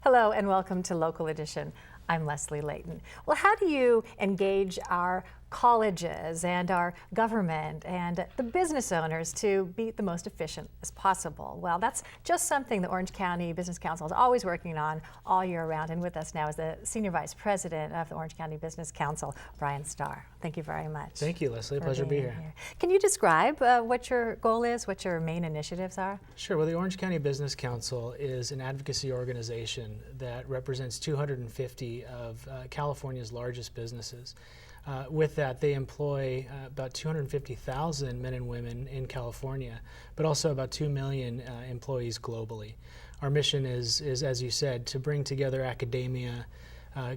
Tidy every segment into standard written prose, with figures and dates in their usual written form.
Hello and welcome to Local Edition. I'm Leslie Layton. Well, how do you engage our colleges and our government and the business owners to be the most efficient as possible? Well, that's just something the Orange County Business Council is always working on all year round. And with us now is the Senior Vice President of the Orange County Business Council, Bryan Starr. Thank you very much. Thank you, Leslie. Pleasure to be here. Can you describe what your goal is, what your main initiatives are? Sure. Well, the Orange County Business Council is an advocacy organization that represents 250 of California's largest businesses. With that, they employ about 250,000 men and women in California, but also about 2 million employees globally. Our mission is, as you said, to bring together academia,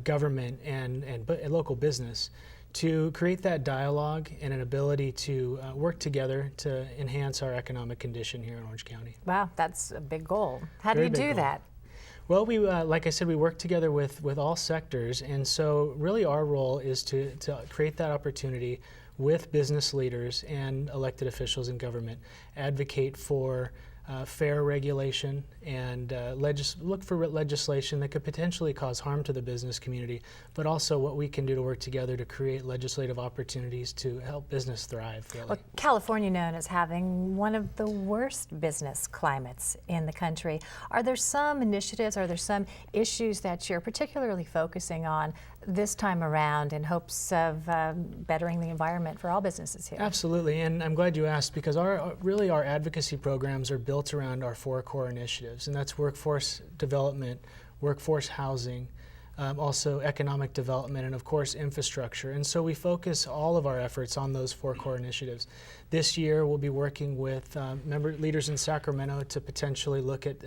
government, and local business to create that dialogue and an ability to work together to enhance our economic condition here in Orange County. Wow, that's a big goal. How do you do that? Well, we, like I said, we work together with all sectors, and so really our role is to create that opportunity with business leaders and elected officials in government, advocate for fair regulation and look for legislation that could potentially cause harm to the business community, but also what we can do to work together to create legislative opportunities to help business thrive, really. Well, California known as having one of the worst business climates in the country. Are there some initiatives, are there some issues that you're particularly focusing on this time around in hopes of bettering the environment for all businesses here? Absolutely, and I'm glad you asked, because our advocacy programs are built around our 4 core initiatives, and that's workforce development, workforce housing, also economic development, and of course infrastructure. And so we focus all of our efforts on those 4 core initiatives. This year we'll be working with leaders in Sacramento to potentially look at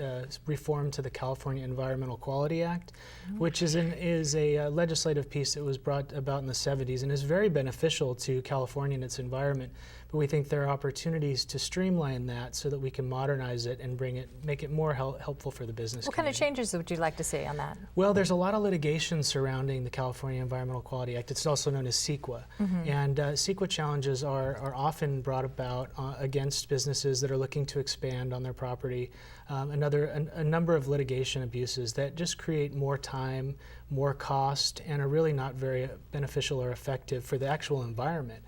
reform to the California Environmental Quality Act, which is a legislative piece that was brought about in the 70s and is very beneficial to California and its environment. But we think there are opportunities to streamline that so that we can modernize it and make it more helpful for the business community. What kind of changes would you like to see on that? Well, there's a lot of litigation surrounding the California Environmental Quality Act. It's also known as CEQA. And CEQA challenges are often brought about against businesses that are looking to expand on their property. A number of litigation abuses that just create more time, more cost, and are really not very beneficial or effective for the actual environment.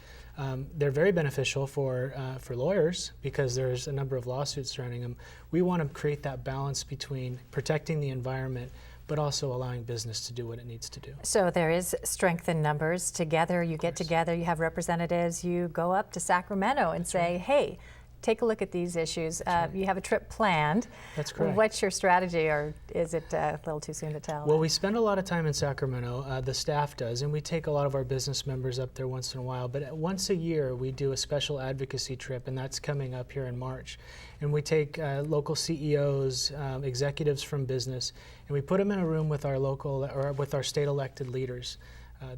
They're very beneficial for lawyers because there's a number of lawsuits surrounding them. We want to create that balance between protecting the environment but also allowing business to do what it needs to do. So there is strength in numbers. Together, you get together, you have representatives, you go up to Sacramento and say, hey, take a look at these issues. You have a trip planned. That's correct. What's your strategy, or is it a little too soon to tell? Well, we spend a lot of time in Sacramento, the staff does, and we take a lot of our business members up there once in a while. But once a year, we do a special advocacy trip, and that's coming up here in March. And we take local CEOs, executives from business, and we put them in a room with our state elected leaders.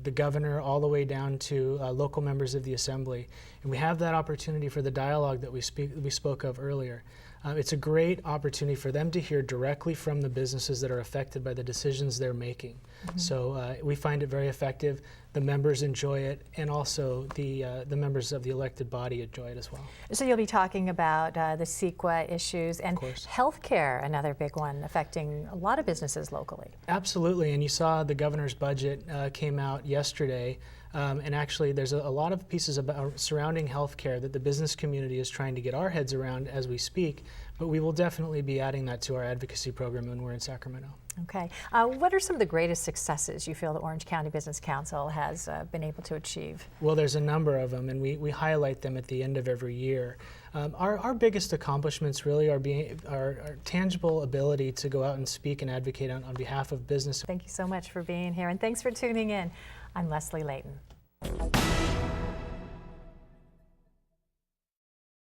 The governor all the way down to local members of the assembly. And we have that opportunity for the dialogue that we spoke of earlier. It's a great opportunity for them to hear directly from the businesses that are affected by the decisions they're making. So we find it very effective. The members enjoy it, and also the members of the elected body enjoy it as well. So you'll be talking about the CEQA issues and healthcare, another big one affecting a lot of businesses locally. Absolutely, and you saw the governor's budget came out yesterday. And actually, there's a lot of pieces surrounding healthcare that the business community is trying to get our heads around as we speak, but we will definitely be adding that to our advocacy program when we're in Sacramento. Okay. What are some of the greatest successes you feel the Orange County Business Council has been able to achieve? Well, there's a number of them, and we highlight them at the end of every year. Our biggest accomplishments really are our tangible ability to go out and speak and advocate on behalf of business. Thank you so much for being here, and thanks for tuning in. I'm Leslie Layton.